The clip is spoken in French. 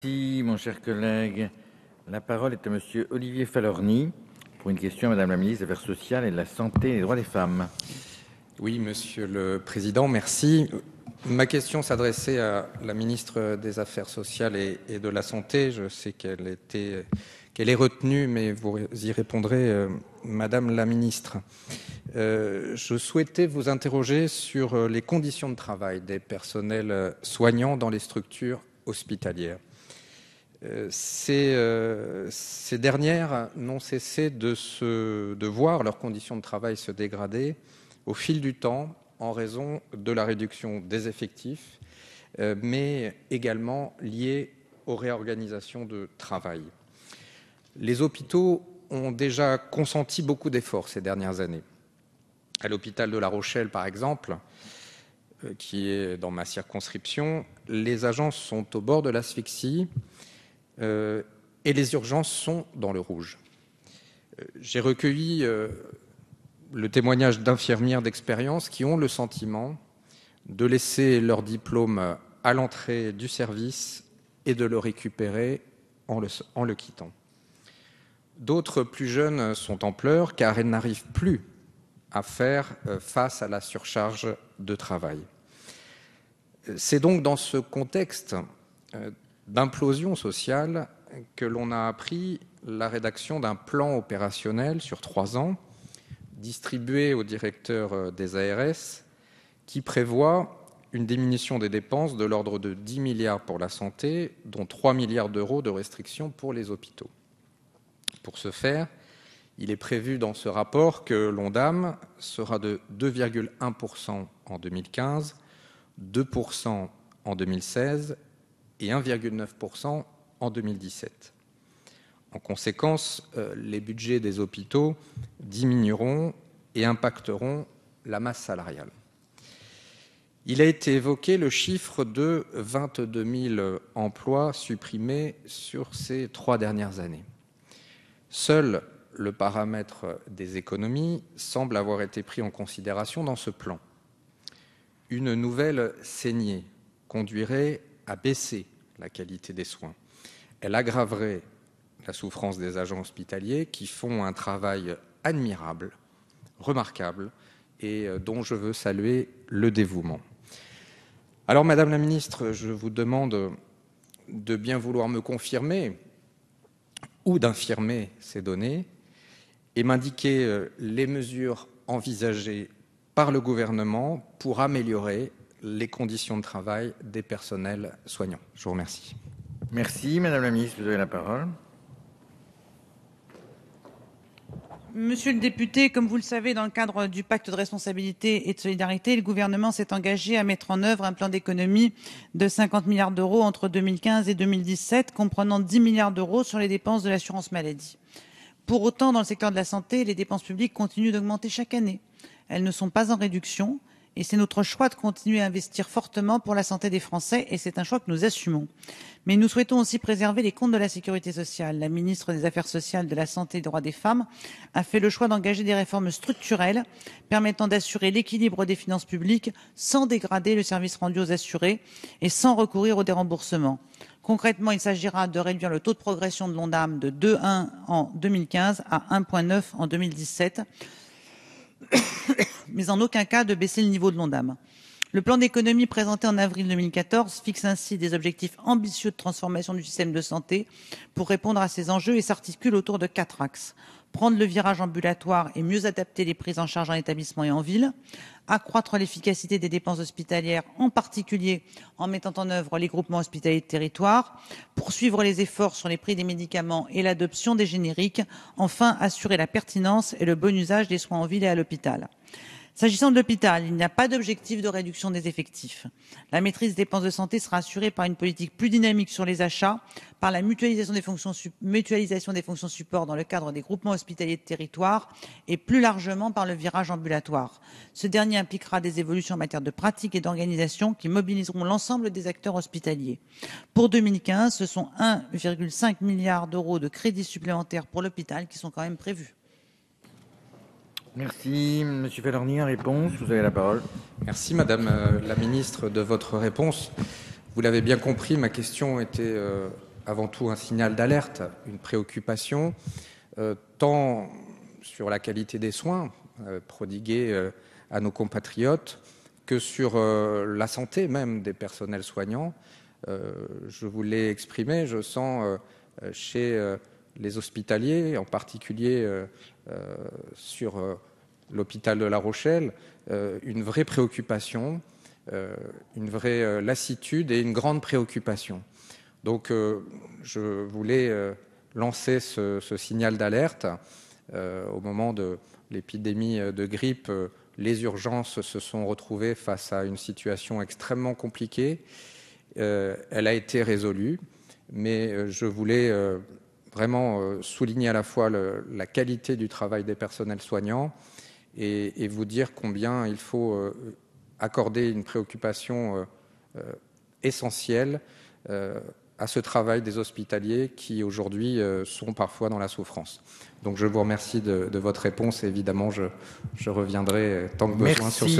Merci, mon cher collègue. La parole est à Monsieur Olivier Falorni pour une question à Madame la ministre des Affaires sociales et de la Santé et des droits des femmes. Oui, Monsieur le Président, merci. Ma question s'adressait à la ministre des Affaires sociales et de la Santé. Je sais qu'elle est retenue, mais vous y répondrez, Madame la ministre. Je souhaitais vous interroger sur les conditions de travail des personnels soignants dans les structures hospitalières. Ces dernières n'ont cessé de voir leurs conditions de travail se dégrader au fil du temps en raison de la réduction des effectifs, mais également liée aux réorganisations de travail. Les hôpitaux ont déjà consenti beaucoup d'efforts ces dernières années. À l'hôpital de La Rochelle, par exemple, qui est dans ma circonscription, les agents sont au bord de l'asphyxie et les urgences sont dans le rouge. J'ai recueilli le témoignage d'infirmières d'expérience qui ont le sentiment de laisser leur diplôme à l'entrée du service et de le récupérer en le quittant. D'autres plus jeunes sont en pleurs car elles n'arrivent plus à faire face à la surcharge de travail. C'est donc dans ce contexte d'implosion sociale que l'on a appris la rédaction d'un plan opérationnel sur 3 ans distribué aux directeurs des ARS qui prévoit une diminution des dépenses de l'ordre de 10 milliards pour la santé, dont 3 milliards d'euros de restrictions pour les hôpitaux. Pour ce faire, il est prévu dans ce rapport que l'ONDAM sera de 2,1% en 2015, 2% en 2016 et 1,9% en 2017. En conséquence, les budgets des hôpitaux diminueront et impacteront la masse salariale. Il a été évoqué le chiffre de 22 000 emplois supprimés sur ces 3 dernières années. Seul le paramètre des économies semble avoir été pris en considération dans ce plan. Une nouvelle saignée conduirait à baisser la qualité des soins. Elle aggraverait la souffrance des agents hospitaliers qui font un travail admirable, remarquable et dont je veux saluer le dévouement. Alors, Madame la Ministre, je vous demande de bien vouloir me confirmer ou d'infirmer ces données et m'indiquer les mesures envisagées par le gouvernement pour améliorer les conditions de travail des personnels soignants. Je vous remercie. Merci, Madame la ministre, vous avez la parole. Monsieur le député, comme vous le savez, dans le cadre du pacte de responsabilité et de solidarité, le gouvernement s'est engagé à mettre en œuvre un plan d'économie de 50 milliards d'euros entre 2015 et 2017, comprenant 10 milliards d'euros sur les dépenses de l'assurance maladie. Pour autant, dans le secteur de la santé, les dépenses publiques continuent d'augmenter chaque année. Elles ne sont pas en réduction. Et c'est notre choix de continuer à investir fortement pour la santé des Français et c'est un choix que nous assumons. Mais nous souhaitons aussi préserver les comptes de la sécurité sociale. La ministre des Affaires sociales, de la Santé et des droits des femmes a fait le choix d'engager des réformes structurelles permettant d'assurer l'équilibre des finances publiques sans dégrader le service rendu aux assurés et sans recourir au déremboursement. Concrètement, il s'agira de réduire le taux de progression de l'ONDAM de 2,1 en 2015 à 1,9 en 2017. Mais en aucun cas de baisser le niveau de l'ONDAM. Le plan d'économie présenté en avril 2014 fixe ainsi des objectifs ambitieux de transformation du système de santé pour répondre à ces enjeux et s'articule autour de 4 axes. Prendre le virage ambulatoire et mieux adapter les prises en charge en établissement et en ville, accroître l'efficacité des dépenses hospitalières, en particulier en mettant en œuvre les groupements hospitaliers de territoire, poursuivre les efforts sur les prix des médicaments et l'adoption des génériques, enfin assurer la pertinence et le bon usage des soins en ville et à l'hôpital. S'agissant de l'hôpital, il n'y a pas d'objectif de réduction des effectifs. La maîtrise des dépenses de santé sera assurée par une politique plus dynamique sur les achats, par la mutualisation des fonctions support dans le cadre des groupements hospitaliers de territoire et plus largement par le virage ambulatoire. Ce dernier impliquera des évolutions en matière de pratique et d'organisation qui mobiliseront l'ensemble des acteurs hospitaliers. Pour 2015, ce sont 1,5 milliard d'euros de crédits supplémentaires pour l'hôpital qui sont quand même prévus. Merci, Monsieur Falorni, en réponse, vous avez la parole. Merci, Madame la Ministre, de votre réponse. Vous l'avez bien compris, ma question était avant tout un signal d'alerte, une préoccupation, tant sur la qualité des soins prodigués à nos compatriotes que sur la santé même des personnels soignants. Je vous l'ai exprimé, je sens chez les hospitaliers, en particulier sur l'hôpital de La Rochelle, une vraie préoccupation, une vraie lassitude et une grande préoccupation. Donc je voulais lancer ce signal d'alerte. Au moment de l'épidémie de grippe, les urgences se sont retrouvées face à une situation extrêmement compliquée. Elle a été résolue, mais je voulais vraiment souligner à la fois la qualité du travail des personnels soignants et vous dire combien il faut accorder une préoccupation essentielle à ce travail des hospitaliers qui aujourd'hui sont parfois dans la souffrance. Donc je vous remercie de votre réponse et évidemment je reviendrai tant que besoin sur ce